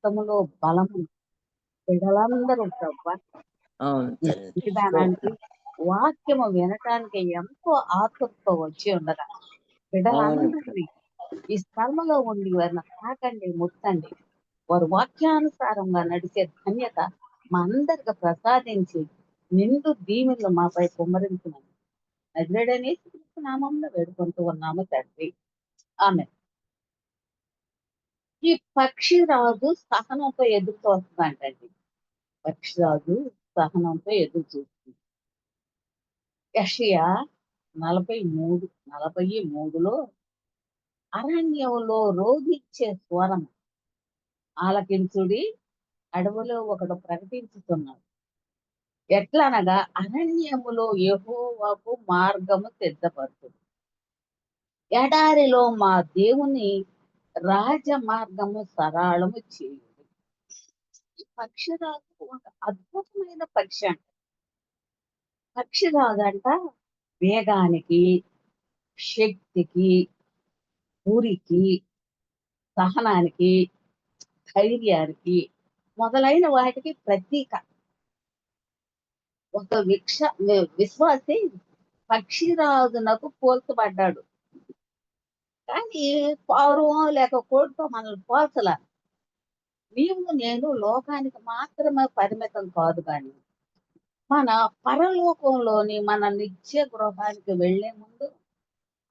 రక్తములో బలము బిడ్డలందరూ ప్రభా అవును ఈ తల్లి. విధానానికి వాక్యము వినటానికి ఎంతో ఆతృతతో వచ్చి ఉండగా అవును. బిడ్డలందరినీ ఈ స్థలంలో ఉండి వారిని తాకండి, ముట్టండి. వారు వాక్యానుసారంగా నడిచే ధన్యత మా అందరికి ప్రసాదించి నిండు దీవెనలు మాపై కుమ్మరించుమని నజరేయుడైన యేసుక్రీస్తు నామములో వేడుకుంటూ ఉన్నాము తండ్రి. ఆమె ఈ పక్షిరాజు సహనంతో ఎదురు చూస్తుందంటండి. పక్షిరాజు సహనంతో ఎదురు చూస్తుంది. యెషయా 43:43లో అరణ్యంలో రోదిచ్చే స్వరం ఆలకించుడి, అడవిలో ఒకడు ప్రకటించుతున్నాడు. ఎట్లనగా అరణ్యములో యెహోవాకు మార్గము సిద్ధపరచుడు. ఎడారిలో మా దేవుని రాజమార్గము సరళము చేయుడు. ఈ పక్షిరాజు ఒక అద్భుతమైన పక్షి అంట. పక్షిరాజు అంట వేగానికి, శక్తికి, ఊరికి, సహనానికి, ధైర్యానికి మొదలైన వాటికి ప్రతీక. ఒక విశ్వాసి పక్షిరాజునకు పోల్చబడ్డాడు. కానీ పావురం లేక కోడితో మనల్ని పోల్చల. నీవు నేను లోకానికి మాత్రమే పరిమితం కాదు కానీ మన పరలోకంలోని మన నిత్య గృహానికి వెళ్లే ముందు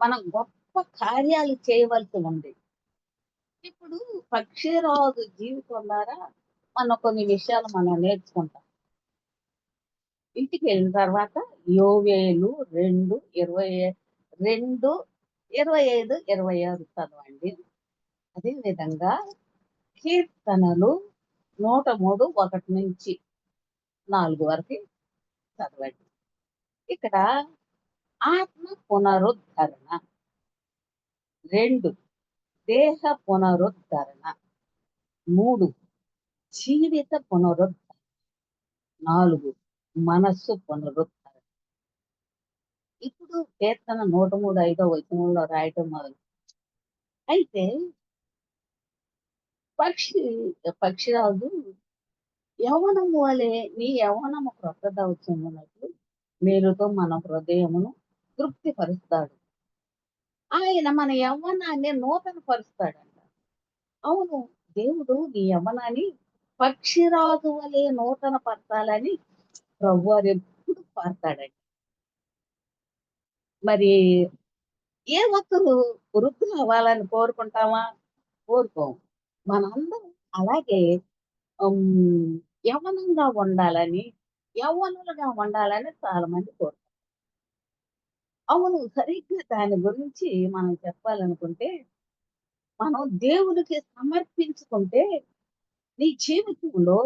మనం గొప్ప కార్యాలు చేయవలసి ఉంది. ఇప్పుడు పక్షిరాజు జీవితం ద్వారా మనం కొన్ని విషయాలు మనం నేర్చుకుంటాం. ఇంటికి వెళ్ళిన తర్వాత యోవేలు 2:25-26 చదవండి. అదేవిధంగా కీర్తనలు 103:1-4 వరకు చదవండి. ఇక్కడ ఆత్మ పునరుద్ధరణ, 2 దేహ పునరుద్ధరణ, 3 జీవిత పునరుద్ధరణ, 4 మనస్సు పునరుద్ధరణ. ఇప్పుడు కీర్తన 103:5 రాయటం మొదలు. అయితే పక్షిరాజు యవ్వనము వలె నీ యవ్వనము క్రొత్తదవుతున్నట్లు మేలుతో మన హృదయమును తృప్తిపరుస్తాడు. ఆయన మన యవ్వనాన్ని నూతన పరుస్తాడంట. అవును, దేవుడు నీ యవ్వనాన్ని పక్షిరాజు వలె నూతన పరచాలని ప్రభువారు ఎప్పుడు పాడతాడండి. మరి ఏ ఒక్కరు వృద్ధులు అవ్వాలని కోరుకుంటామా? కోరుకోము. మనందరం అలాగే యవ్వనంగా ఉండాలని, యవ్వనులుగా ఉండాలని చాలా మంది కోరుకుంటారు. అవును, సరిగ్గా దాని గురించి మనం చెప్పాలనుకుంటే, మనం దేవుడికి సమర్పించుకుంటే నీ జీవితంలో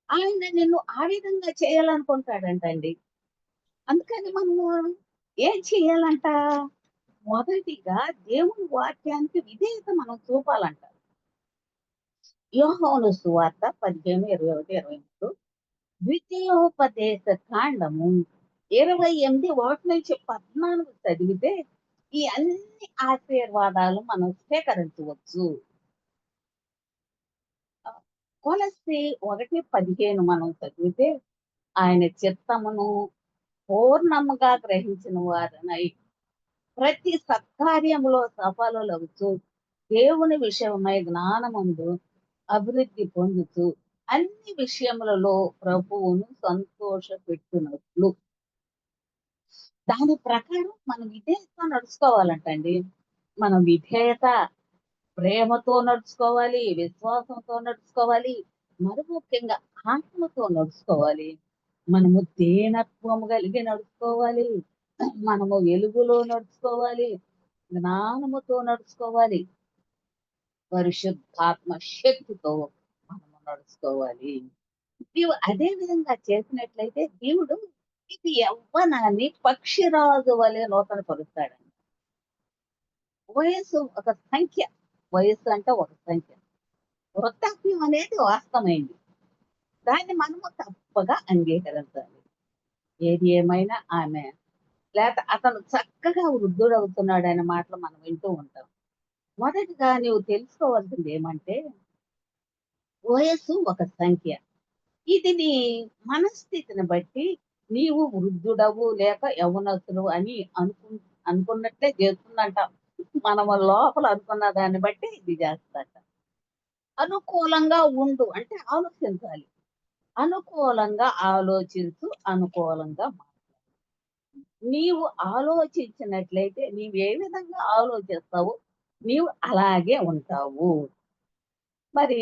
ఆయన నిన్ను ఆ విధంగా చేయాలనుకుంటాడంటండి. అందుకని మనము ఏం చేయాలంట? మొదటిగా దేవుని వాక్యానికి విధేయత మనం చూపాలంట. యోహాను సువార్త 15:21-23, ద్వితీయోపదేశ కాండము 28:1-14 చదివితే ఈ అన్ని ఆశీర్వాదాలు మనం స్వీకరించవచ్చు. కొలస్సీ 1:15 మనం చదివితే ఆయన చిత్తమును పూర్ణముగా గ్రహించిన వారనై ప్రతి సత్కార్యంలో సఫలులవుతూ దేవుని విషయమై జ్ఞానమందు అభివృద్ధి పొందుతూ అన్ని విషయములలో ప్రభువును సంతోషపెట్టునట్లు. దాని ప్రకారం మనం విధేయత నడుచుకోవాలంటండి. మనం విధేయత ప్రేమతో నడుచుకోవాలి, విశ్వాసంతో నడుచుకోవాలి, మరి ముఖ్యంగా ఆత్మతో నడుచుకోవాలి. మనము దీనత్వము కలిగి నడుచుకోవాలి, మనము వెలుగులో నడుచుకోవాలి, జ్ఞానముతో నడుచుకోవాలి, పరిశుద్ధాత్మ శక్తితో మనము నడుచుకోవాలి. నీవు అదే విధంగా చేసినట్లయితే దేవుడు నీకు యవ్వనాన్ని పక్షిరాజు వలె నూతన పరుస్తాడండి. వయస్సు ఒక సంఖ్య, వయస్సు అంటే ఒక సంఖ్య. వృద్ధాప్యం అనేది వాస్తవమైంది. దాన్ని మనము తప్పగా అంగీకరించాలి. ఏది ఏమైనా ఆమె లేక అతను చక్కగా వృద్ధుడవుతున్నాడు అనే మాటలు మనం వింటూ ఉంటాం. మొదటిగా నీవు తెలుసుకోవాల్సింది ఏమంటే, వయస్సు ఒక సంఖ్య. ఇది నీ మనస్థితిని బట్టి నీవు వృద్ధుడవు లేక యవ్వనస్తులు అని అనుకున్నట్లే చేస్తుందంట. మనము లోపల అనుకున్న దాన్ని బట్టి ఇది చేస్తదట. అనుకూలంగా ఉండు అంటే ఆలోచించాలి. అనుకూలంగా ఆలోచించు, అనుకూలంగా నీవు ఆలోచించినట్లయితే నీవు ఏ విధంగా ఆలోచిస్తావో నీవు అలాగే ఉంటావు. మరి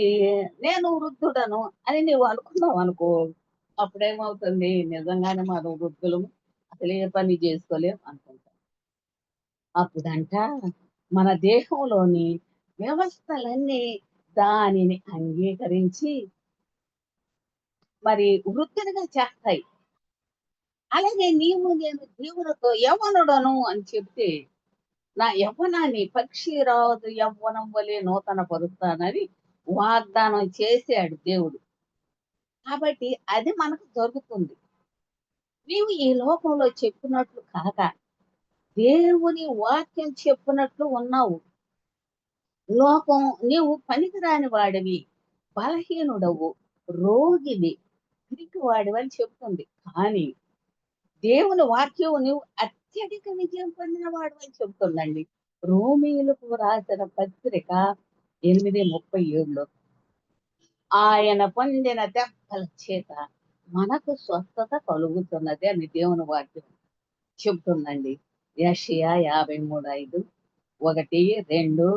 నేను వృద్ధుడను అని నీవు అనుకున్నావనుకో, అప్పుడేమవుతుంది నిజంగానే మనం వృద్ధులము. అసలు ఏ పని చేసుకోలేం అనుకుంటాం. అప్పుడంట మన దేహంలోని వ్యవస్థలన్నీ దానిని అంగీకరించి మరి వృద్ధునిగా చేస్తాయి. అలాగే నేను దేవునితో యవ్వనుడను అని చెప్తే, నా యవ్వనాన్ని పక్షిరాజు యవ్వనం వలె నూతన పరుస్తానని వాగ్దానం చేశాడు దేవుడు. కాబట్టి అది మనకు జరుగుతుంది. నీవు ఈ లోకంలో చెప్పినట్లు కాక, దేవుని వాక్యం చెప్పినట్లు ఉన్నావు. లోకం నీవు పనికిరాని వాడివి, బలహీనుడవు, రోగివి, పిరికివాడివని చెప్తుంది. కానీ దేవుని వాక్యం నువ్వు అత్యధిక విజయం పొందిన వాడివని చెప్తుందండి. రోమీయులకు రాసిన పత్రిక 8:37లో ఆయన పొందిన దెబ్బల చేత మనకు స్వస్థత కలుగుతున్నది అని దేవుని వాక్యం చెప్తుందండి. యెషయా 53:5, 1, 2,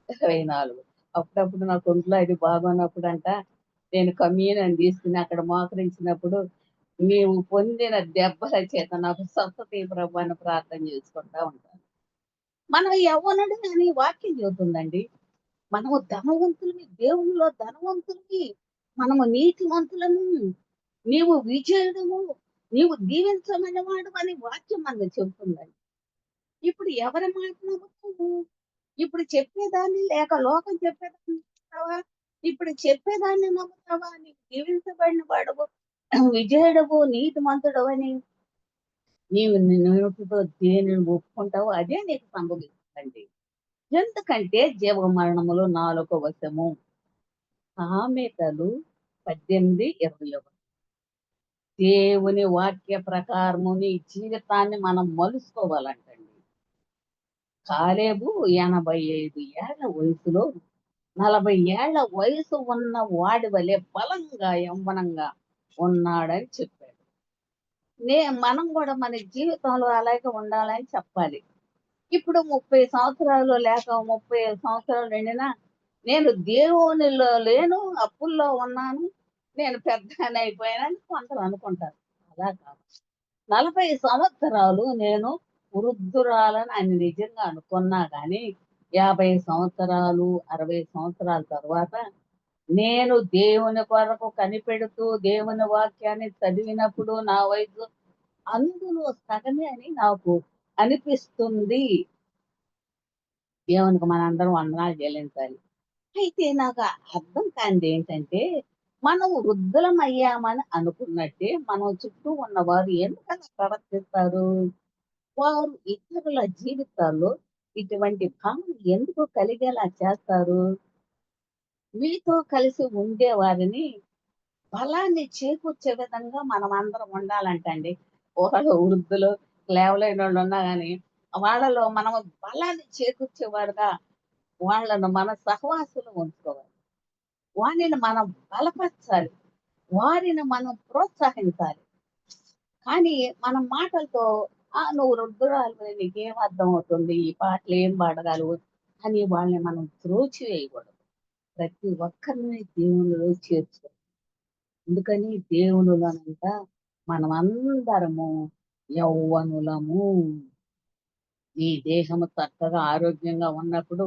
24. అప్పుడప్పుడు నాకు ఒంట్లో అది బాగోనప్పుడంట నేను కమ్యూనియన్ తీసుకుని అక్కడ మోకరించినప్పుడు నీవు పొందిన దెబ్బల చేత నాకు స్వస్థత ఇవ్వు ప్రభు అని ప్రార్థన చేసుకుంటా ఉంటాను. మనం యవ్వనుడు అని వాక్యం చెబుతుందండి. మనము ధనవంతులమి, దేవునిలో ధనవంతులమి, మనము నీతిమంతులము, నీవు విజయుడము, నీవు దీవించమని వాడు అని వాక్యం మనకు చెబుతుందండి. ఇప్పుడు ఎవరి మాట నమ్ముతావు? ఇప్పుడు చెప్పేదాన్ని లేక లోకం చెప్పేదాన్ని నమ్ముతావా? ఇప్పుడు చెప్పేదాన్ని నమ్ముతావా? నీవు దీవించబడిన వాడవు, విజయుడవు, నీతిమంతుడవు అని నీవు నీ నోటితో దేనిని ఒప్పుకుంటావో అదే నీకు సంభవిస్తుందండి. ఎందుకంటే జీవ మరణములు నాలుక వశము. సామెతలు 18:21. దేవుని వాక్య ప్రకారము నీ జీవితాన్ని మనం మలుసుకోవాలంటండి. కాలేబు 85 ఏళ్ల వయసులో 40 ఏళ్ల వయసు ఉన్న వాడి వలె బలంగా యవ్వనంగా ఉన్నాడని చెప్పాడు. మనం కూడా మన జీవితంలో అలాగే ఉండాలని చెప్పాలి. ఇప్పుడు 30 సంవత్సరాలు లేక 35 సంవత్సరాలు నిండినా నేను దేవునిలో లేను, అప్పుల్లో ఉన్నాను, నేను పెద్దనయిపోయానని కొందరు అనుకుంటారు. అలా కాదు. 40 సంవత్సరాలు నేను వృద్ధురాలని అని నిజంగా అనుకున్నా గానీ, 50 సంవత్సరాలు, 60 సంవత్సరాల తర్వాత నేను దేవుని కొరకు కనిపెడుతూ దేవుని వాక్యాన్ని చదివినప్పుడు నా వయసు అందులో సగమే అని నాకు అనిపిస్తుంది. దేవునికి మనందరం వందనాలు చెల్లించాలి. అయితే నాకు అర్థం కానిది ఏంటంటే, మనం వృద్ధులమయ్యామని అనుకున్నట్టే మనం చుట్టూ ఉన్నవారు ఎందుకలా ప్రవర్తిస్తారు? వారు ఇతరుల జీవితాల్లో ఇటువంటి భావన ఎందుకు కలిగేలా చేస్తారు? మీతో కలిసి ఉండేవారిని బలాన్ని చేకూర్చే విధంగా మనమందరం ఉండాలంటండి. వాళ్ళు వృద్ధులు, లేవలేనోళ్ళు ఉన్నా గాని, వాళ్ళలో మనము బలాన్ని చేకూర్చేవారుగా వాళ్ళను మన సహవాసంలో ఉంచుకోవాలి. వానిని మనం బలపరచాలి. వారిని మనం ప్రోత్సహించాలి. కానీ మన మాటలతో నువ్వు వృద్ధురాలివి నీకేం అర్థమవుతుంది? ఈ పాటలేం పాడగలవు అని వాళ్ళని మనం త్రోసివేయకూడదు. ప్రతి ఒక్కరిని దేవునిలో చేర్చుకోవాలి. అందుకని దేవునిలోనంట మనమందరము యవ్వనులము. నీ దేహము చక్కగా ఆరోగ్యంగా ఉన్నప్పుడు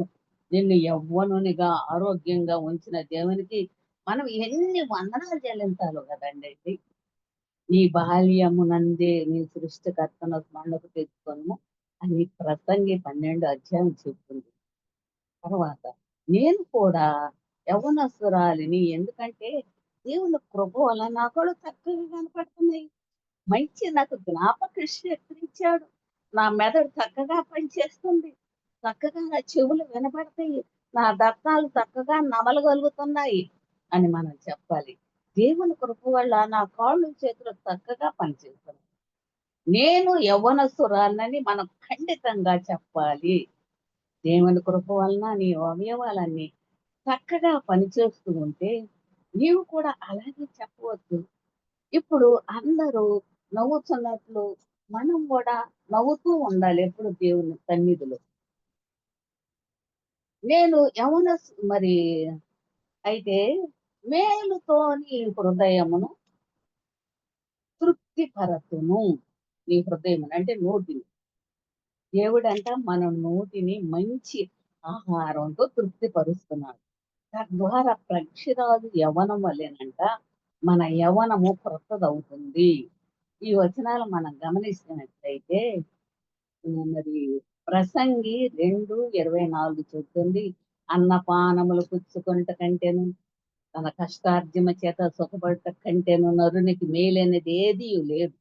నిన్ను యవ్వనునిగా ఆరోగ్యంగా ఉంచిన దేవునికి మనం ఎన్ని వందనాలు చెల్లించాలో కదండి. నీ బాల్యమునందే నీ సృష్టికర్తను స్మరణకు తెచ్చుకొనుము అని ప్రసంగి 12 చెప్తుంది. తర్వాత నేను కూడా యవ్వనస్తురాలిని. ఎందుకంటే దేవుని కృప వల్ల నా కళ్ళు చక్కగా కనపడుతున్నాయి. మంచి నాకు జ్ఞాపక శక్తినిచ్చాడు. నా మెదడు చక్కగా పనిచేస్తుంది. చక్కగా నా చెవులు వినపడతాయి. నా దత్తాలు చక్కగా నమలగలుగుతున్నాయి. అని మనం చెప్పాలి. దేవుని కృప వల్ల నా కాళ్ళు, చేతులు చక్కగా పనిచేస్తున్నాయి. నేను యవ్వనస్తురాలినని మనం ఖండితంగా చెప్పాలి. దేవుని కృప వలన నీ అవయవాలన్నీ చక్కగా పనిచేస్తూ ఉంటే, నీవు కూడా అలాగే చెప్పవచ్చు. ఇప్పుడు అందరూ నవ్వుతున్నట్లు మనం గూడా నవ్వుతూ ఉండాలి ఎప్పుడు దేవుని సన్నిధిలో. నేను మరి అయితే మేలుతో నీ హృదయమును తృప్తిపరతును. నీ హృదయమును అంటే నోటిని. దేవుడంట మన నోటిని మంచి ఆహారంతో తృప్తిపరుస్తున్నాడు. తద్వారా పక్షిరాజు యవ్వనం వల్లేనంట మన యవ్వనము క్రొత్తదవుతుంది. ఈ వచనాలు మనం గమనిస్తున్నట్లయితే మరి ప్రసంగి 2:24 చెబుతుంది. అన్నపానములు పుచ్చుకొనుట కంటెను, తన కష్టార్జన చేత సుఖపడుట కంటెను నరునికి మేలైనది ఏదియు లేదు.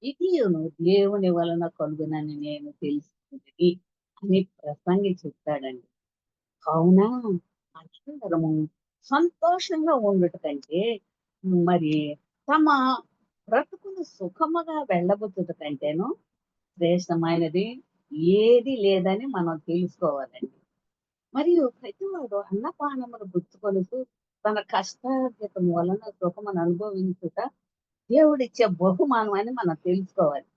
ఇదియును దేవుని వలన కలుగునని నేను తెలుసుకుంటిని అని ప్రసంగి చెప్తాడండి. కావున మనందరము సంతోషంగా ఉండుట కంటే మరి తమ బ్రతుకును సుఖముగా వెళ్ళబుచ్చుట కంటేను శ్రేష్టమైనది ఏది లేదని మనం తెలుసుకోవాలండి. మరియు ప్రతివాడు అన్నపానములు పుచ్చుకొనుచు తన కష్టార్జితం వలన సుఖమును అనుభవించుట దేవుడిచ్చే బహుమానం అని మనం తెలుసుకోవాలి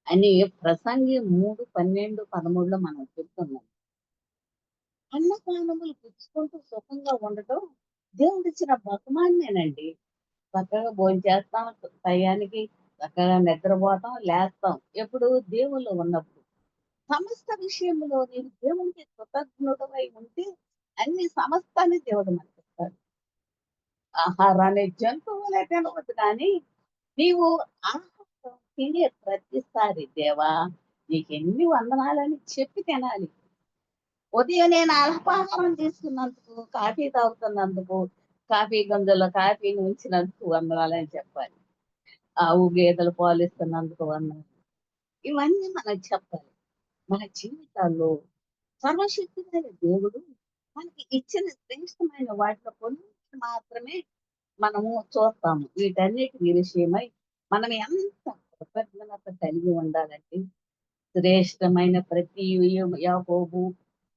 అని ప్రసంగి 3:12, 13లో మనం చెప్తున్నాం. అన్నపానములు పుచ్చుకుంటూ సుఖంగా ఉండటం దేవుడిచ్చిన బహుమానమేనండి. చక్కగా భోంచేస్తాం, టయానికి చక్కగా నిద్రపోతాం, లేస్తాం. ఎప్పుడు దేవుళ్ళు ఉన్నప్పుడు. సమస్త విషయంలో నీవు దేవునికి కృతజ్ఞుడవై ఉంటే అన్ని సమస్తాన్ని దేవుడు మనకిస్తాడు. ఆహారాన్ని జంతువులే తినవద్దు కానీ నీవు ఆహారం తినే ప్రతిసారి దేవా నీకెన్ని వందనాలని చెప్పి తినాలి. ఉదయం నేను అల్పాహారం తీసుకున్నందుకు, కాఫీ తాగుతున్నందుకు, కాఫీ గంజుల్లో కాఫీని ఉంచినందుకు వందనాలని చెప్పాలి. ఆవు గేదెలు పాలిస్తున్నందుకు వందనాలు. ఇవన్నీ మనం చెప్పాలి. మన జీవితాల్లో సర్వశక్తిగల దేవుడు మనకి ఇచ్చిన శ్రేష్టమైన వాటిలో కొన్ని మాత్రమే మనము చూస్తాము. వీటన్నిటి విషయమై మనం ఎంత కృతజ్ఞత కలిగి ఉండాలంటే శ్రేష్టమైన ప్రతి యాకోబు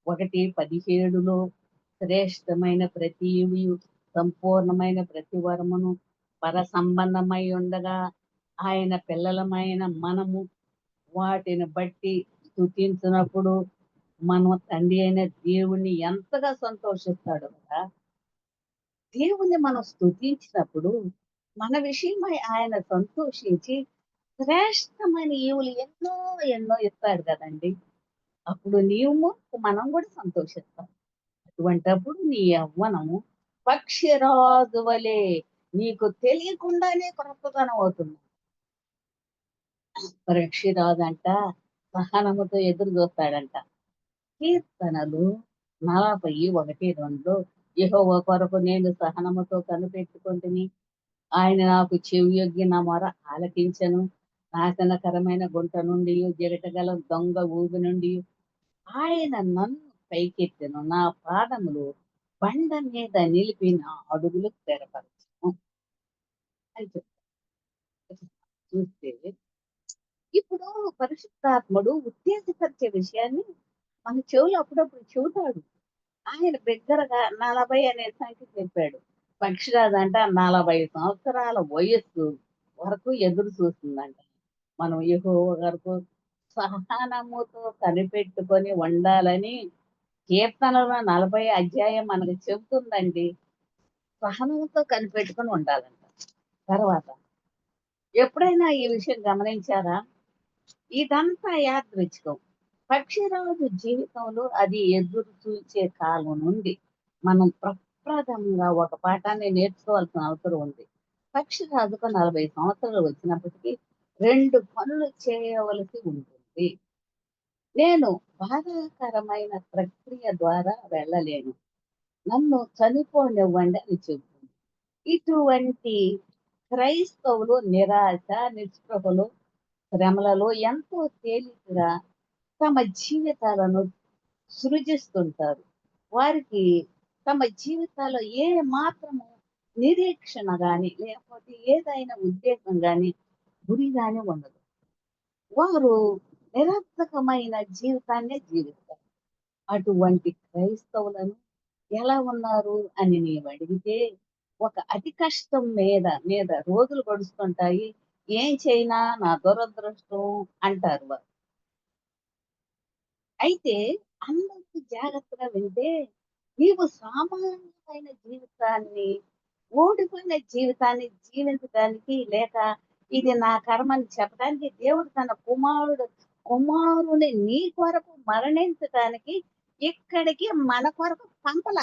1:17లో శ్రేష్టమైన ప్రతి సంపూర్ణమైన ప్రతి వరమును పర సంబంధమై ఉండగా ఆయన పిల్లలమైన మనము వాటిని బట్టి స్తుతించినప్పుడు మనం తండ్రి అయిన దేవుణ్ణి ఎంతగా సంతోషిస్తాడు కదా. దేవుణ్ణి మనం స్తుతించినప్పుడు మన విషయమై ఆయన సంతోషించి శ్రేష్టమైన ఈవులు ఎన్నో ఎన్నో ఇస్తాడు కదండి. అప్పుడు నీవు మనం కూడా సంతోషిస్తాం. అటువంటప్పుడు నీ యవ్వనము పక్షిరాజు వలె నీకు తెలియకుండానే క్రొత్తదనం అవుతుంది. పక్షిరాజంట సహనముతో ఎదురు చూస్తాడంట. కీర్తనలు 41:2 యెహోవా కొరకు నేను సహనముతో కనిపెట్టుకొంటిని. ఆయన నాకు చెవియొగ్గి నా మొర ఆలకించెను. నాశనకరమైన గుంట నుండి జగటగల దొంగ ఊబి నుండి ఆయన నన్ను పైకెత్తెను. నా పాదములు బండ మీద నిలిపి నా అడుగులు స్థిరపరచెను అని చెప్తారు. చూస్తే ఇప్పుడు పరిశుద్ధాత్ముడు ఉత్తేజపరిచే విషయాన్ని మన చెవులు అప్పుడప్పుడు చెబుతాడు. ఆయన బిగ్గరగా 40 అనే సంఖ్య చెప్పాడు. పక్షిరాజంట 40 సంవత్సరాల వయస్సు వరకు ఎదురు చూస్తుందంట. మనం యెహోవా వరకు సహనముతో కనిపెట్టుకొని ఉండాలని కీర్తనలో 40 అధ్యాయం మనకు చెబుతుందండి. సహనంతో కనిపెట్టుకొని ఉండాలంట. తర్వాత ఎప్పుడైనా ఈ విషయం గమనించారా? ఇదంతా యాదృచ్ఛికం. పక్షిరాజు జీవితంలో అది ఎదురు చూచే కాలం నుండి మనం ప్రప్రథమంగా ఒక పాఠాన్ని నేర్చుకోవాల్సిన అవసరం ఉంది. పక్షిరాజుకు 40 సంవత్సరాలు వచ్చినప్పటికీ 2 పనులు చేయవలసి ఉంటుంది. నేను బాధాకరమైన ప్రక్రియ ద్వారా వెళ్ళలేను. నన్ను చనిపోనివ్వండి అని చెబుతుంది. ఇటువంటి క్రైస్తవులు నిరాశ, నిస్పృహలు, శ్రమలలో ఎంతో తేలికగా తమ జీవితాలను సృజిస్తుంటారు. వారికి తమ జీవితాల్లో ఏ మాత్రము నిరీక్షణ గాని, లేకపోతే ఏదైనా ఉద్దేశం గాని, గురి గాని ఉండదు. వారు నిరర్థకమైన జీవితాన్నే జీవిస్తారు. అటువంటి క్రైస్తవులను ఎలా ఉన్నారు అని నీవడిగితే, ఒక అతి కష్టం మీద రోజులు గడుస్తుంటాయి. ఏం చేయనా నా దురదృష్టం అంటారు వారు. అయితే అందరికి జాగ్రత్తగా వింటే, నీవు సామాన్యమైన జీవితాన్ని, ఓడిపోయిన జీవితాన్ని జీవించడానికి లేక ఇది నా కర్మని చెప్పడానికి దేవుడు తన కుమారుని నీ కొరకు మరణించటానికి ఇక్కడికి మన కొరకు పంపల.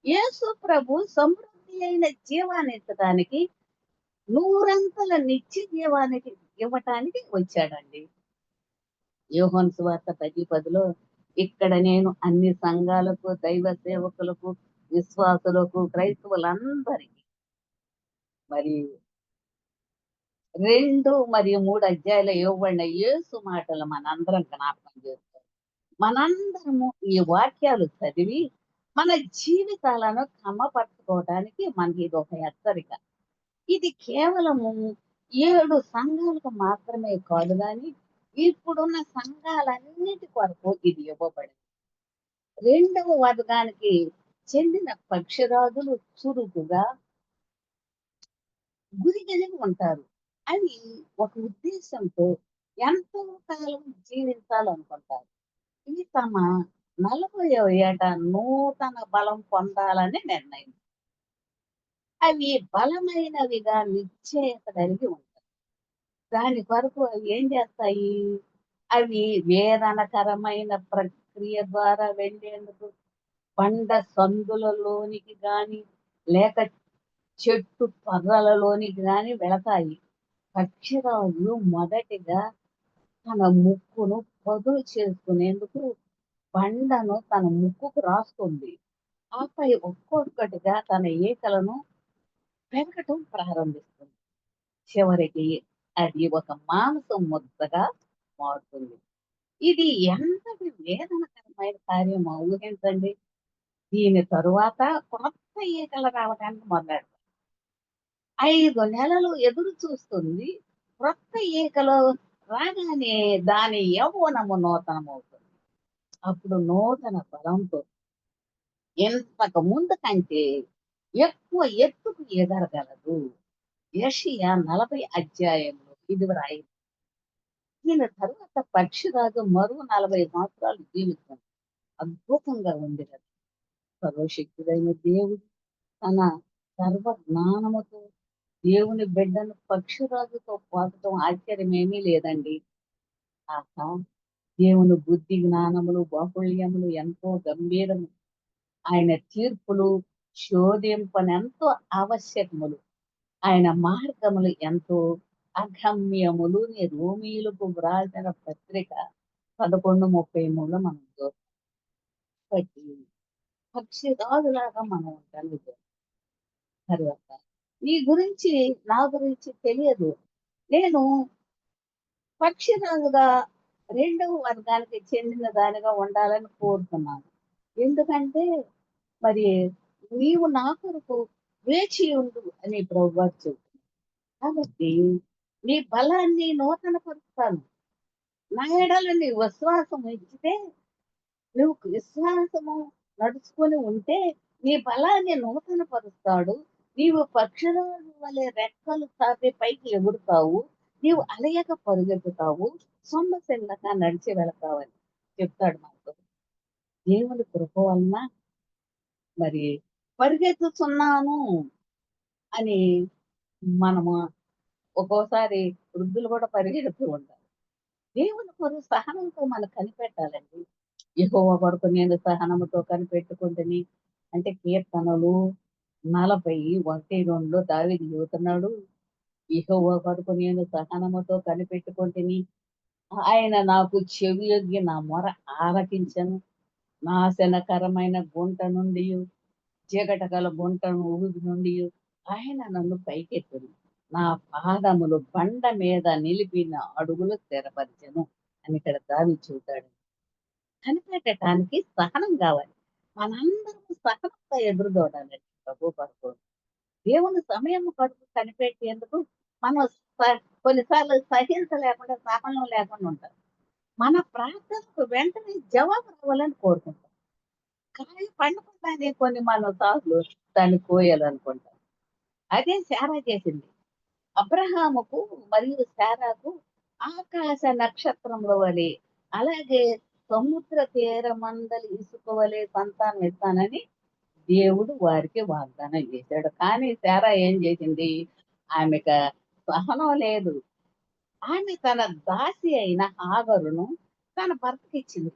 యేసు ప్రభు సమృద్ధి అయిన జీవాన్ని ఇచ్చడానికి, నూరంతల నిత్య జీవానికి ఇవ్వటానికి వచ్చాడండి. యోహాను సువార్త 10:10లో ఇక్కడ నేను అన్ని సంఘాలకు, దైవ సేవకులకు, విశ్వాసులకు, క్రైస్తవులందరికీ మరి 2 మరియు 3 అధ్యాయాలు ఇవ్వబడిన యేసు మాటలు మనందరం జ్ఞాపకం చేసుకోవాలి. మనందరము ఈ వాక్యాలు చదివి మన జీవితాలను క్రమపరచుకోవడానికి మనకి ఇది ఒక హెచ్చరిక. ఇది కేవలము 7 సంఘాలకు మాత్రమే కాదు గాని, ఇప్పుడున్న సంఘాలన్నిటి కొరకు ఇది ఇవ్వబడింది. రెండవ వర్గానికి చెందిన పక్షిరాజులు చురుకుగా గురి కలిగి ఉంటారు. అవి ఒక ఉద్దేశంతో ఎంతో కాలం జీవించాలనుకుంటారు. ఇవి తమ 40వ ఏట నూతన బలం పొందాలని నిర్ణయం. అవి బలమైనవిగా నిశ్చయత కలిగి ఉంటాయి. దాని కొరకు అవి ఏం చేస్తాయి? అవి వేదనకరమైన ప్రక్రియ ద్వారా వెళ్ళేందుకు బండ సందులలోనికి గాని, లేక చెట్టు పొదలలోనికి గాని వెళతాయి. పక్షిరాజు మొదటిగా తన ముక్కును పదును చేసుకునేందుకు బండను తన ముక్కుకు రాస్తుంది. ఆపై ఒక్కొక్కటిగా తన ఈకలను పెరగటం ప్రారంభిస్తుంది. చివరికి అది ఒక మాంసం ముద్దగా మారుతుంది. ఇది ఎంతటి వేదనకరమైన కార్యమో ఊహించండి. దీని తరువాత కొత్త ఈకలు రావడానికి మొదలెడతాయి. 5 నెలలు ఎదురు చూస్తుంది. క్రొత్త ఈకలు రాగానే దాని యవ్వనము నూతనమవుతుంది. అప్పుడు నూతన బలంతో ఇంతకు ముందు కంటే ఎక్కువ ఎత్తుకు ఎగరగలదు. యెషయా 40 అధ్యాయంలో ఇది వ్రాయింది. దీని తరువాత పక్షిరాజు మరో 40 సంవత్సరాలు జీవిస్తుంది. అద్భుతంగా ఉంది కదా! సర్వశక్తుడైన దేవుడు తన సర్వ జ్ఞానముతో దేవుని బిడ్డను పక్షిరాజుతో పోల్చడం ఆశ్చర్యమేమీ లేదండి. ఆహా! దేవుని బుద్ధి జ్ఞానములు, బాహుళ్యములు ఎంతో గంభీరము. ఆయన తీర్పులు శోధింపనెంతో ఆవశ్యకములు. ఆయన మార్గములు ఎంతో అగమ్యములు అని రోమీయులకు వ్రాసిన పత్రిక 11:33లో మనం చూస్తాం. కాబట్టి పక్షిరాజులాగా మనం ఉండాలి. తర్వాత నీ గురించి నా గురించి తెలియదు. నేను పక్షిరాజుగా రెండవ వర్గానికి చెందిన దానిగా ఉండాలని కోరుతున్నాను. ఎందుకంటే మరి నీవు నా కొరకు వేచి ఉండు అని ప్రభువారు చెబుతున్నారు. కాబట్టి నీ బలాన్ని నూతన పరుస్తాను. నా ఎడల నీ విశ్వాసం ఇచ్చితే, నువ్వు విశ్వాసము నడుచుకొని ఉంటే నీ బలాన్ని నూతన పరుస్తాడు. నీవు పక్షురాజు వలె రెక్కలు చాపి పైకి ఎగురుతావు. నీవు అలయక పరుగెత్తుతావు. సొమ్మసిల్లక నడిచి వెళతావని చెప్తాడు మనతో. దేవుని కృప వలన మరి పరిగెత్తుతున్నాను అని మనము ఒక్కోసారి వృద్ధులు కూడా పరిగెడుతూ ఉంటారు. దేవుని కొరకు సహనంతో మనం కనిపెట్టాలండి. యెహోవా కొరకు నేను సహనముతో కనిపెట్టుకుంటుని అంటే కీర్తనలు 40:1-2 దావీదు చెబుతున్నాడు. యెహోవా కొరకు నేను సహనముతో కనిపెట్టుకుంటుని ఆయన నాకు చెవియొగ్గి నా మొర ఆలకించెను. నాశనకరమైన గుంట నుండియు, చీకటిగల గుంట ఊబి నుండియు ఆయన నన్ను పైకెత్తును. నా పాదములు బండ మీద నిలిపిన అడుగులు స్థిరపరిచెను అని ఇక్కడ దావీదు చెబుతాడు. కనిపెట్టటానికి సహనం కావాలి. మనందరం సహనంగా ఎదురు చూడాలండి ప్రభు కొరకు. దేవుని సమయం కొరకు కనిపెట్టేందుకు మనం కొన్నిసార్లు సహించలేకుండా, సహనం లేకుండా ఉంటాం. మన ప్రార్థనకు వెంటనే జవాబు రావాలని కోరుకుంటాం. కానీ పండకుండానే కొన్ని మనం సార్లు దాన్ని కోయాలనుకుంటాం. అదే శారా చేసింది. అబ్రహాముకు మరియు శారాకు ఆకాశ నక్షత్రముల వలె, అలాగే సముద్ర తీరమందలి ఇసుక వలె సంతానం ఇస్తానని దేవుడు వారికి వాగ్దానం చేశాడు. కానీ శారా ఏం చేసింది? ఆమెకు సహనం లేదు. ఆమె తన దాసి అయిన హాగరును తన భర్తకిచ్చింది.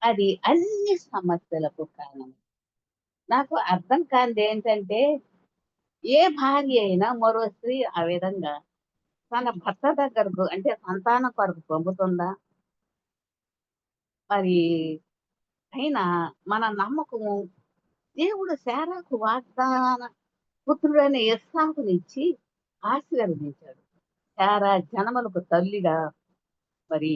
అది అన్ని సమస్యలకు కారణం. నాకు అర్థం కానిది ఏంటంటే, ఏ భార్య అయినా మరో స్త్రీ ఆ విధంగా తన భర్త దగ్గరకు అంటే సంతానం కొరకు పంపుతుందా? మరి అయినా మన నమ్మకము దేవుడు శారాకు వాగ్దాన పుత్రుడైన ఇస్సాకునిచ్చి ఆశీర్వదించాడు. శారా జనములకు తల్లిగా మరి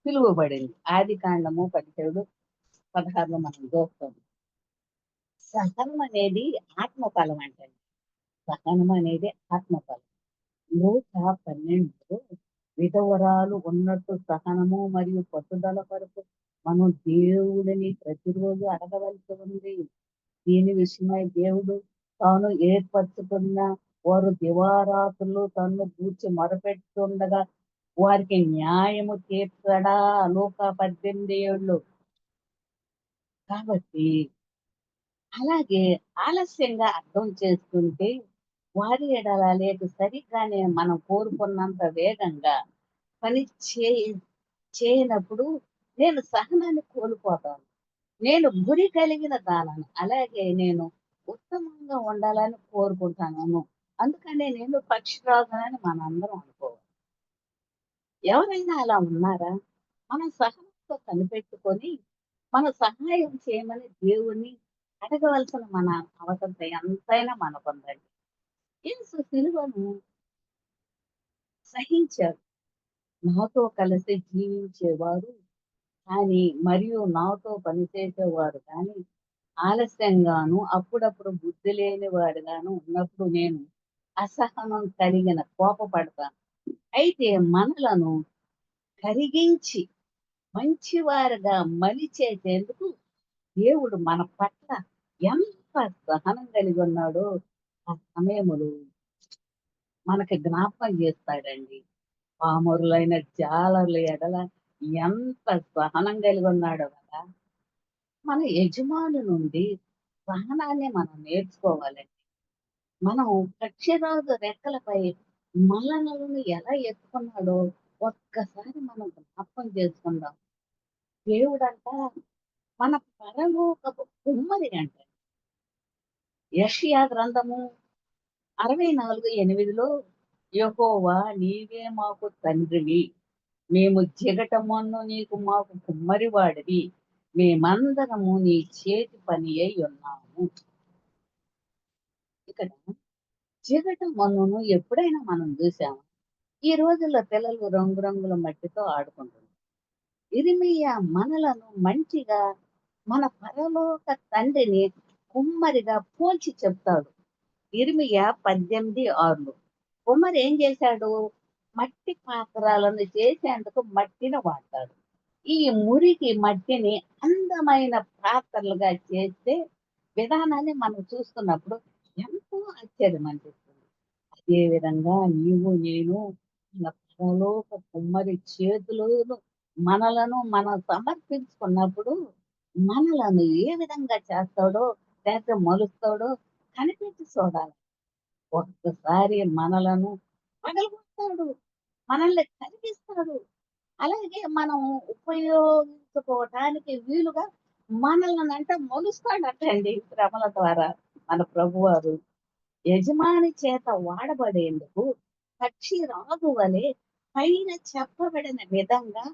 పిలువబడింది. ఆదికాండము 17:16 మనం చూస్తాం. సహనం అనేది ఆత్మఫలం అంటండి. సహనం అనేది ఆత్మఫలం. లూకా 12లో విధవరాలు ఉన్నట్టు సహనము మరియు పట్టుదల కొరకు మనం దేవుడిని ప్రతిరోజు అడగవలసి ఉంది. దీని విషయమై దేవుడు తాను ఏర్పరచుకున్న వారు దివారాత్రులు తన్ను గూర్చి మొరపెడుతుండగా వారికి న్యాయము తీర్చడా. లూకా 18:7. కాబట్టి అలాగే ఆలస్యంగా అర్థం చేసుకుంటే వారి ఎడల లేక సరిగ్గానే మనం కోరుకున్నంత వేగంగా పని చేయనప్పుడు నేను సహనాన్ని కోల్పోతాను. నేను గురి కలిగిన దానను. అలాగే నేను ఉత్తమంగా ఉండాలని కోరుకుంటాను. అందుకనే నేను పక్షిరాజునని మనందరం అనుకోవాలి. ఎవరైనా అలా ఉన్నారా? మనం సహనంతో కనిపెట్టుకొని, మన సహాయం చేయమని దేవుణ్ణి అడగవలసిన మన అవసరత ఎంతైనా మనకుందండి. యేసు సిలువను సహించాడు. నాతో కలిసి జీవించేవారు కానీ మరియు నాతో పనిచేసేవారు కానీ ఆలస్యంగాను, అప్పుడప్పుడు బుద్ధి లేని వాడుగాను ఉన్నప్పుడు నేను అసహనం కలిగిన కోపపడతాను. అయితే మనలను కరిగించి మంచివారుగా మలిచేసేందుకు దేవుడు మన పట్ల ఎంత సహనం కలిగి ఉన్నాడో ఆ సమయములు మనకి జ్ఞాపకం చేస్తాడండి. పామరులైన జాలర్ల ఎడల ఎంత సహనం కలిగి ఉన్నాడో కదా. మన యజమాని నుండి సహనాన్ని మనం నేర్చుకోవాలండి. మనం పక్షిరాజు రెక్కలపై మనలను ఎలా ఎత్తుకున్నాడో ఒక్కసారి మనం జ్ఞాపకం చేసుకుందాం. దేవుడంట మన పరలోకపు కుమ్మరి అంట. యెషయా గ్రంథము 64:8లో యెహోవా నీవే మాకు తండ్రివి, మేము జిగటమన్ను నీకు మాకు కుమ్మరివాడివి, మేమందరము నీ చేతి పని అయి ఉన్నాము. ఇక్కడ జిగటమన్నును ఎప్పుడైనా మనం చూసామా? ఈ రోజుల్లో పిల్లలు రంగురంగుల మట్టితో ఆడుకుంటున్నారు. ఇరిమియా మనలను మంచిగా మన పరలోక తండ్రిని కుమ్మరిగా పోల్చి చెప్తాడు. ఇర్మియా 18:6. కుమ్మరి ఏం చేశాడు? మట్టి పాత్రలను చేసేందుకు మట్టిని వాడతాడు. ఈ మురికి మట్టిని అందమైన పాత్రలుగా చేసే విధానాన్ని మనం చూస్తున్నప్పుడు ఎంతో ఆశ్చర్యం అనిపిస్తుంది. అదే విధంగా నీవు నేను మన పరలోక కుమ్మరి చేతులను మనలను మనం సమర్పించుకున్నప్పుడు మనలను ఏ విధంగా చేస్తాడో లేకపోతే మలుస్తాడో కనిపెట్టి చూడాలి. ఒక్కసారి మనలను పగలగొడతాడు. మనల్ని కరిగిస్తాడు. అలాగే మనం ఉపయోగించుకోవటానికి వీలుగా మనలనంట మొలుస్తాడటండి శ్రమల ద్వారా. మన ప్రభువారు యజమాని చేత వాడబడేందుకు పక్షి రాజు వలె పైన చెప్పబడిన విధంగా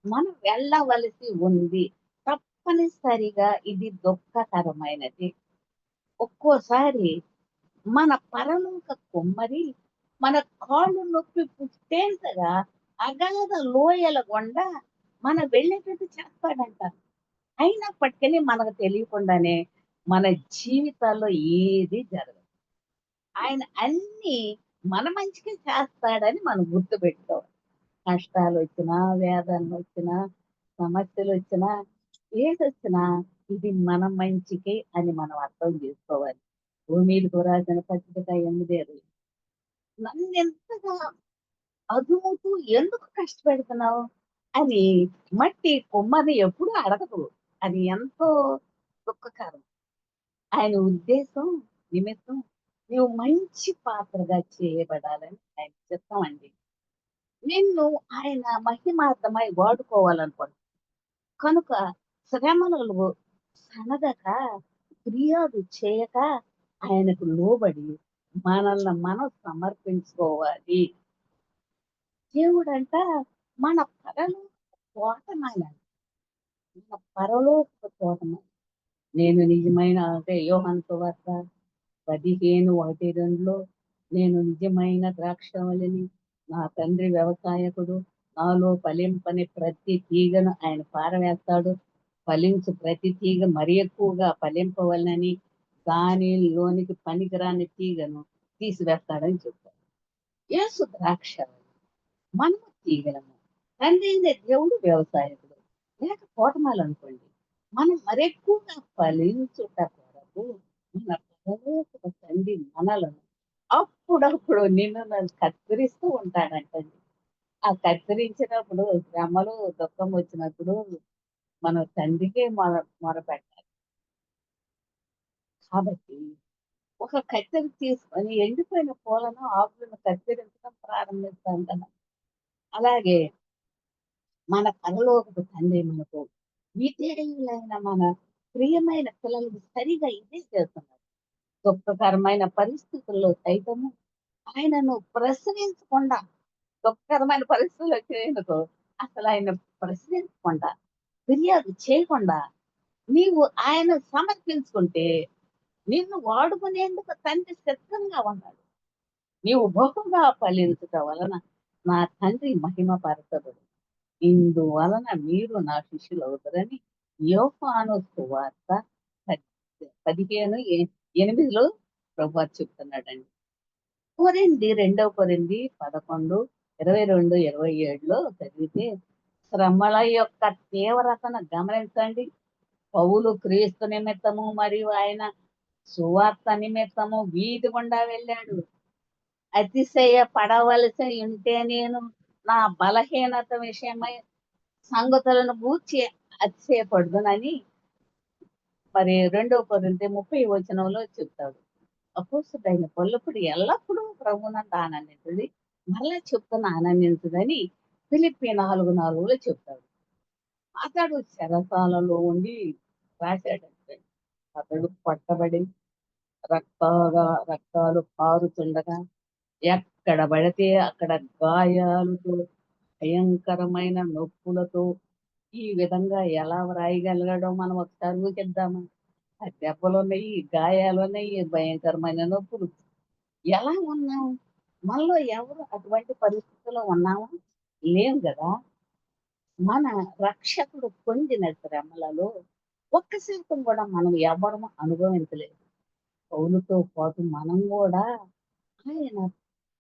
మనం వెళ్ళవలసి ఉంది. తప్పనిసరిగా ఇది దుఃఖకరమైనది. ఒక్కోసారి మన పరలోక కుమ్మరి మన కాళ్ళు నొప్పి పుట్టేంతగా అగాధ లోయల గుండా మన వెళ్ళేటట్టు చేస్తాడంట. అయినప్పటికీ మనకు తెలియకుండానే మన జీవితాల్లో ఏది జరగదు. ఆయన అన్నీ మన మంచికే చేస్తాడని మనం గుర్తుపెట్టుకోవాలి. కష్టాలొచ్చినా, వేదనలొచ్చినా, సమస్యలొచ్చినా, ఏదొచ్చినా ఇది మన మంచికే అని మనం అర్థం చేసుకోవాలి. రోమీయులకు రాసిన పత్రిక 8 నన్నెంతగా అదుముతూ ఎందుకు కష్టపెడుతున్నావు అని మట్టి కుమ్మరిని ఎప్పుడూ అడగదు. అది ఎంతో దుఃఖకరం. ఆయన ఉద్దేశం నిమిత్తం నువ్వు మంచి పాత్రగా చేయబడాలని ఆయన చిత్తం అండి. నిన్ను ఆయన మహిమార్థమై వాడుకోవాలనుకుంటున్నాడు. కనుక శ్రమలలో సనగక, ఫిర్యాదు చేయక ఆయనకు లోబడి మనల్ని మనం సమర్పించుకోవాలి. దేవుడంట మన పరలోక తోటమాలి. మన పరలోక తోటమాలి. నేను నిజమైన అంటే యోహాను సువార్త 15:1, 2 నేను నిజమైన ద్రాక్షావళిని, నా తండ్రి వ్యవసాయకుడు, నాలో ఫలింపని ప్రతి తీగను ఆయన పారవేస్తాడు. ఫలించు ప్రతి తీగ మరి ఎక్కువగా ఫలింపవలెనని దానిలోనికి పనికిరాని తీగను తీసివేస్తాడని చెప్పాడు. యేసు ద్రాక్షావళి. మనము తీగలము. తండ్రి అయిన దేవుడు వ్యవసాయకుడు. లేక తోటమాలనుకోండి. మనం మరెక్కువగా ఫలించుట కొరకు మన పరలోకపు తండ్రి మనలను అప్పుడప్పుడు నిన్ను నన్ను కత్తిరిస్తూ ఉంటాడంటండి. ఆ కత్తిరించినప్పుడు శ్రమలు, దుఃఖం వచ్చినప్పుడు మన తండ్రికే మొరపెట్టాలి. కాబట్టి ఒక కత్తెర తీసుకొని ఎండిపోయిన పూలను, ఆకులను కత్తిరించడం ప్రారంభిస్తాం కదా! అలాగే మన పరలోకపు తండ్రి మనకు విధేయులైన మన ప్రియమైన పిల్లలకు సరిగా ఇదే చేస్తున్నారు. దుఃఖకరమైన పరిస్థితుల్లో సైతము ఆయనను ప్రశ్నించకుండా, దుఃఖకరమైన పరిస్థితులు వచ్చాయనుకో అసలు ఆయన ప్రశ్నించకుండా, ఫిర్యాదు చేయకుండా నీవు ఆయన సమర్పించుకుంటే నిన్ను వాడుకునేందుకు తండ్రి సిద్ధంగా ఉన్నాడు. నీవు బహుగా ఫలించుట వలన నా తండ్రి మహిమ పరచబడు. ఇందువలన మీరు నా శిష్యులవుతారని యోహాను సువార్త 15:8 ప్రభువు చెప్తున్నాడండి. రెండవ కొరింథీ 11:22, 27 చదివితే శ్రమల యొక్క తీవ్రతను గమనించండి. పౌలు క్రీస్తు నిమిత్తము మరియు ఆయన సువార్త నిమిత్తము వీధి గుండా వెళ్ళాడు. అతిశయ పడవలసి ఉంటే నేను నా బలహీనత విషయమై సంగతులను గూర్చి అతిశయపడుదునని మరి 2 కొరింథీ 30 చెప్తాడు. అపోస్తలుడైన పౌలు ఎల్లప్పుడూ ప్రభువునందు ఆనందించుడి. మరలా చెప్తున్న ఆనందించుడని ఫిలిప్పీ 4:4 చెప్తాడు. అతడు చెరసాలలో ఉండి రాశాడంటే అతడు పట్టబడి రక్తాలు కారుతుండగా ఎక్కడ పడితే అక్కడ గాయాలతో భయంకరమైన నొప్పులతో ఈ విధంగా ఎలా వ్రాయగలిగాడో మనం ఒకసారి ఊహిద్దామా? ఆ దెబ్బలున్నాయి, గాయాలున్నాయి, భయంకరమైన నొప్పులు. ఎలా ఉన్నాం? మనలో ఎవరు అటువంటి పరిస్థితుల్లో ఉన్నామా? లేం గదా! మన రక్షకుడు పొందిన శ్రమలలో ఒక్క శాతం కూడా మనం ఎవరము అనుభవించలేదు. పౌలుతో పాటు మనం కూడా ఆయన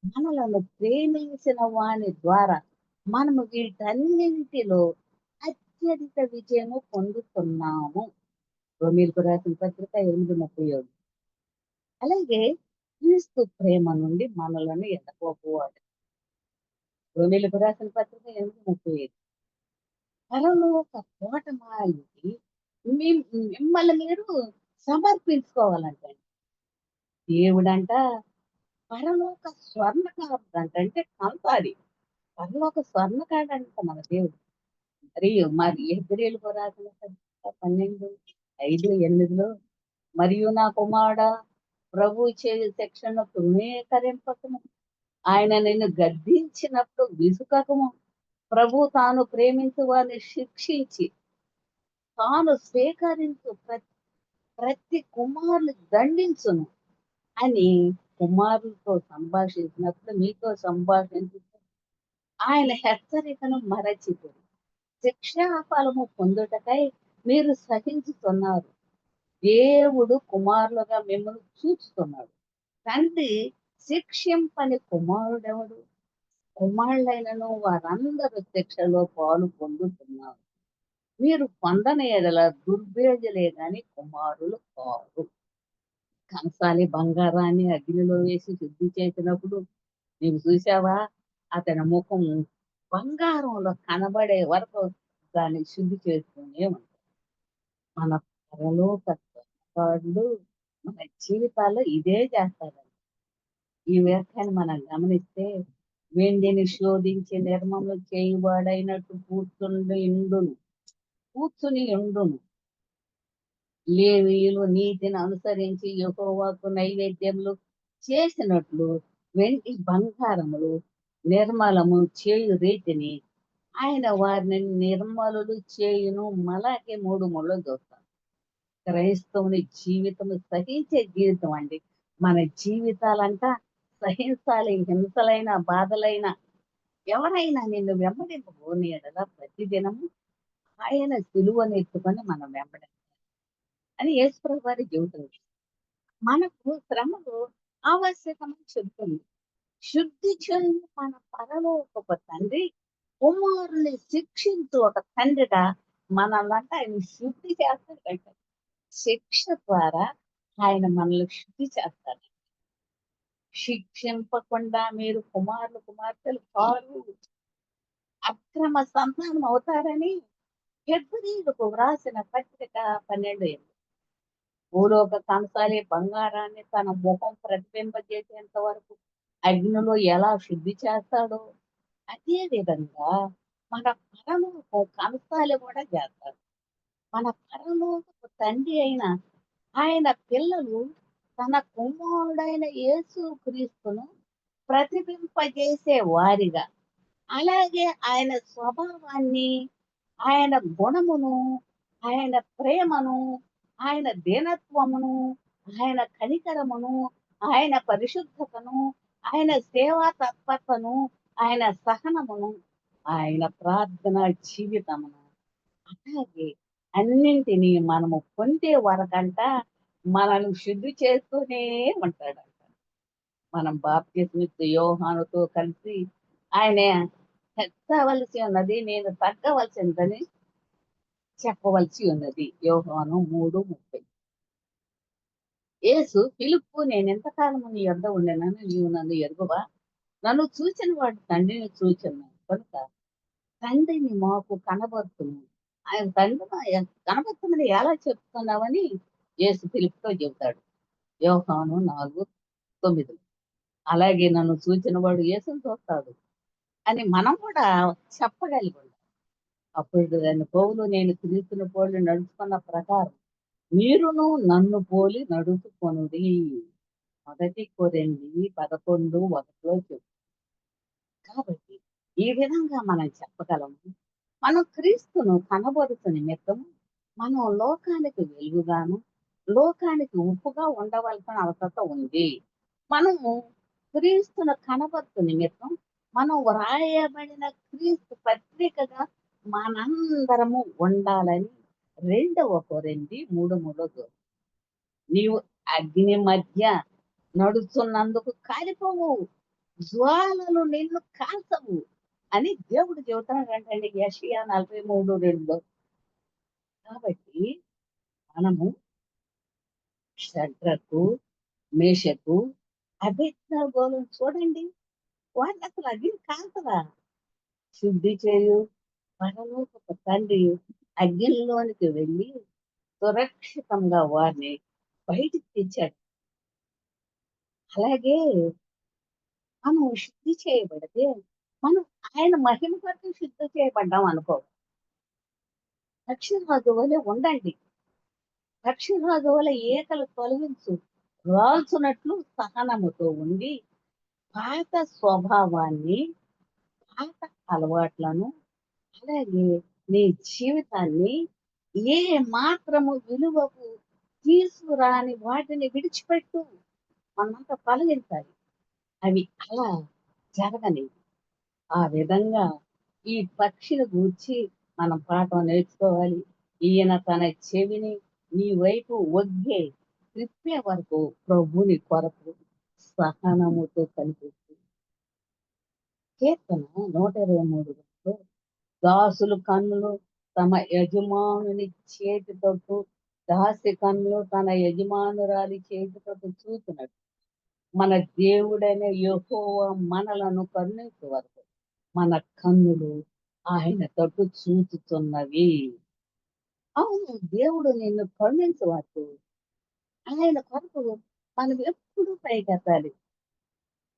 మనలను ప్రేమించిన వాని ద్వారా మనము వీటన్నింటిలో అత్యధిక విజయము పొందుతున్నాము. రోమీయులకు రాసిన పత్రిక 8:37. అలాగే క్రీస్తు ప్రేమ నుండి మనలను ఎడబాపువాడు. రోమీయులకు రాసిన పత్రిక 8:35. పరలోక తోటమాలికి మిమ్మల్ని మీరు సమర్పించుకోవాలంటండి. దేవుడంట పరలోక స్వర్ణకారుడంట, అంటే కంసాలి. పరలోక స్వర్ణకారుడంట మన దేవుడు. మరి హెబ్రీయులకు రాసిన పత్రిక 12:5-8 మరియు నా కుమారుడా ప్రభువు చేయు శిక్షను తృణీకరింపకము. ఆయన నిన్ను గద్దించినప్పుడు విసుకకము. ప్రభు తాను ప్రేమించు వారిని శిక్షించి తాను స్వీకరించు ప్రతి కుమారుని దండించును అని కుమారులతో సంభాషించినప్పుడు మీతో సంభాషించు ఆయన హెచ్చరికను మరచిపోయి శిక్షా ఫలము పొందుటకై మీరు సహించుతున్నారు. దేవుడు కుమారులుగా మిమ్మల్ని చూస్తున్నాడు. తండ్రి శిక్షింపని కుమారుడెవడు? కుమారులైనను వారందరూ శిక్షలో పాలు పొందుతున్నారు. మీరు పొందని ఎడల దుర్భేజలే గాని కుమారులు కారు. కంసాలి బంగారాన్ని అగ్నిలో వేసి శుద్ధి చేసినప్పుడు నీవు చూసావా? అతని ముఖం బంగారంలో కనబడే వరకు దాన్ని శుద్ధి చేస్తూనే ఉంటాడు. మన పరలోక వాళ్ళు మన జీవితాల్లో ఇదే చేస్తారండి. ఈ వ్యాఖ్యాన్ని మనం గమనిస్తే వెండిని శోధించి నిర్మములు చేయువాడైనట్టు కూర్చుని ఉండును. లేవీయులు నీతిని అనుసరించి యెహోవాకు నైవేద్యములు చేసినట్లు వెండి బంగారములు నిర్మలము చేయు రీతిని ఆయన వారిని నిర్మలులు చేయును. మలాకి 3:3 చూస్తాం. క్రైస్తవుని జీవితము సహించే జీవితం అండి. మన జీవితాలంతా సహించాలి. హింసలైన బాధలైన ఎవరైనా నిన్ను వెంబడింపబోని ఎడల ప్రతిదినము ఆయన సిలువను ఎత్తుకొని మనం వెంబడి అని యేసుప్రభు వారు చెబుతుంది. మనకు శ్రమలు ఆవశ్యకమని చెబుతుంది. శుద్ధి చేయు మన పరలోకపు తండ్రి కుమారుని శిక్షించు ఒక తండ్రిగా మనల్నంట ఆయన శుద్ధి చేస్తాడంట. శిక్ష ద్వారా ఆయన మనల్ని శుద్ధి చేస్తాడు. శిక్షింపకుండా మీరు కుమారులు కుమార్తెలు కారు, అక్రమ సంతానం అవుతారని హెబ్రీయులకు వ్రాసిన పత్రిక 12:8. భూలోక కంసాలి బంగారాన్ని తన ముఖం ప్రతిబింబజేసేంత వరకు అగ్నిలో ఎలా శుద్ధి చేస్తాడో అదే విధంగా మన పరలోక కంసాలి కూడా చేస్తాడు. మన పరలోకపు తండ్రి అయిన ఆయన పిల్లలు తన కుమారుడైన యేసు క్రీస్తును ప్రతిబింపజేసే వారిగా, అలాగే ఆయన స్వభావాన్ని, ఆయన గుణమును, ఆయన ప్రేమను, ఆయన దీనత్వమును, ఆయన కనికరమును, ఆయన పరిశుద్ధతను, ఆయన సేవా తత్పరతను, ఆయన సహనమును, ఆయన ప్రార్థన జీవితమును, అలాగే అన్నింటినీ మనము పొందే వరకంట మనల్ని శుద్ధి చేస్తూనే ఉంటాడంట. మనం బాప్తిస్మిస్తు యోహానుతో కలిసి ఆయన హెచ్చవలసి ఉన్నది, నేను తగ్గవలసిందని చెప్పవలసి ఉన్నది. యోహాను 3:30. యేసు ఫిలిప్పు, నేను ఎంతకాలము నీ యొద్ద ఉండెనని నీవు నన్ను ఎరుగువా? నన్ను చూచిన వాడు తండ్రిని చూచున్నాడు కనుక తండ్రిని మాకు కనబడుతుంది. ఆయన తండ్రి కనబడుతుందని ఎలా చెప్తున్నావని యేసు ఫిలిప్తో చెబుతాడు. యోహాను 4:9. అలాగే నన్ను చూచిన వాడు యేసుని చూస్తాడు అని మనం కూడా చెప్పగలిగి ఉండాలి. అప్పుడు దాని పౌలు, నేను క్రీస్తుని పోలి నడుచుకున్న ప్రకారం మీరును నన్ను పోలి నడుచుకొనుడి. 1 కొరింథీ 11:1 చెప్పు. కాబట్టి ఈ విధంగా మనం చెప్పగలము. మనం క్రీస్తును కనబరుచు నిమిత్తం మనం లోకానికి వెలుగుగాను, లోకానికి ఉప్పుగా ఉండవలసిన అవసరం ఉంది. మనము క్రీస్తును కనబరుచు నిమిత్తం మనం వ్రాయబడిన క్రీస్తు పత్రికగా మనందరము ఉండాలని 2 కొరింథీ 3:3. నీవు అగ్ని మధ్య నడుస్తున్నందుకు కాలిపోవు, జ్వాలలు నిన్ను కాల్చవు అని దేవుడు చెబుతున్నాడంటండి యెషయా 43:2. కాబట్టి మనము షడ్రకు, మేషకు, అబేద్నెగోలను చూడండి. వారిని అసలు అగ్ని కాల్చదా? శుద్ధి చేయు పరలోకపు తండ్రి అగ్నిలోనికి వెళ్ళి సురక్షితంగా వారిని బయటికి తెచ్చాడు. అలాగే మనం శుద్ధి చేయబడితే మనం ఆయన మహిమ కొరకు శుద్ధి చేయబడ్డాం అనుకో. పక్షిరాజు వలె ఉండండి. పక్షిరాజు వలె ఏకలు తొలగించు, రాల్చునట్లు సహనముతో ఉండి పాత స్వభావాన్ని, పాత అలవాట్లను, అలాగే నీ జీవితాన్ని ఏ మాత్రము విలువకు తీసుకురాని వాటిని విడిచిపెట్టు. మనంతా తొలగించాలి. అవి అలా జరగని. ఆ విధంగా ఈ పక్షిని గూర్చి మనం పాఠం నేర్చుకోవాలి. ఈయన తన చెవిని నీ వైపు ఒగ్గే త్రిప్పే వరకు ప్రభుని కొరకు సహనముతో కనిపిస్తుంది. కీర్తన 123 దాసుల కన్నులు తమ యజమానుని చేతి తట్టు, దాసి కన్నులు తన యజమానురాలి చేతి తట్టు చూసినట్టు మన దేవుడైన యెహోవా మనలను కరుణించే వరకు మన కన్నులు ఆయన తట్టు చూచుతున్నవి. అవును, దేవుడు నిన్ను కరుణించే వరకు ఆయన కొరకు మనం ఎప్పుడు పైకెత్తాలి.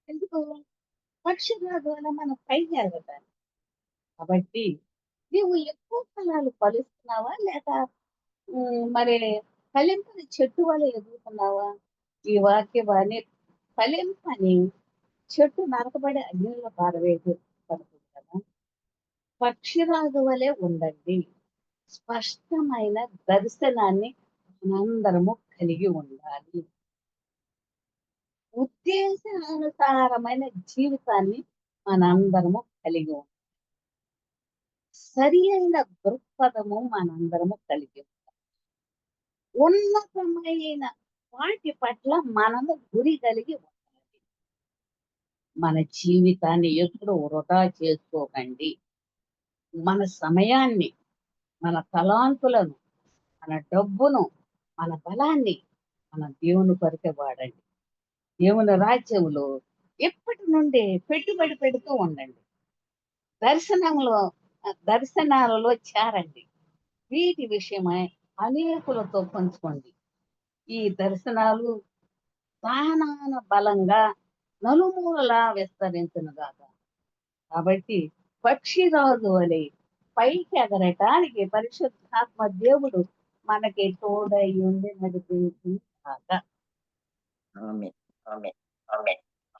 ఎందుకు? పక్షుల ద్వారా మనం పైకి ఎదగాలి. కాబట్టి నీవు ఎక్కువ ఫలాలు ఫలిస్తున్నావా? లేక మరి ఫలింపని చెట్టు వలె ఎదుగుతున్నావా? ఈ వాక్యవాణి ఫలింపని చెట్టు నరకబడి అగ్నిలో పారవేసి పడుతుంది కదా. పక్షిరాజు వలె ఉండండి. స్పష్టమైన దర్శనాన్ని మనందరము కలిగి ఉండాలి. ఉద్దేశానుసారమైన జీవితాన్ని మనందరము కలిగి ఉండాలి. సరి అయిన దృక్పథము మనందరము కలిగి ఉండాలి. ఉన్నతమైన వాటి పట్ల మనము గురి కలిగి ఉండాలి. మన జీవితాన్ని ఎప్పుడు వృధా చేసుకోకండి. మన సమయాన్ని, మన తలాంతులను, మన డబ్బును, మన బలాన్ని మన దేవుని కొరకే వాడండి. దేవుని రాజ్యంలో ఎప్పటి నుండి పెట్టుబడి పెడుతూ ఉండండి. దర్శనాలలో చేరండి. వీటి విషయమై అనేకులతో పంచుకోండి. ఈ దర్శనాలు దానాన బలంగా నలుమూలలా విస్తరించునుగాక. కాబట్టి పక్షిరాజు వలె పైకి ఎగరటానికి పరిశుద్ధాత్మ దేవుడు మనకి తోడై ఉండి నడిపించును గాక. ఆమేన్. ఆమేన్.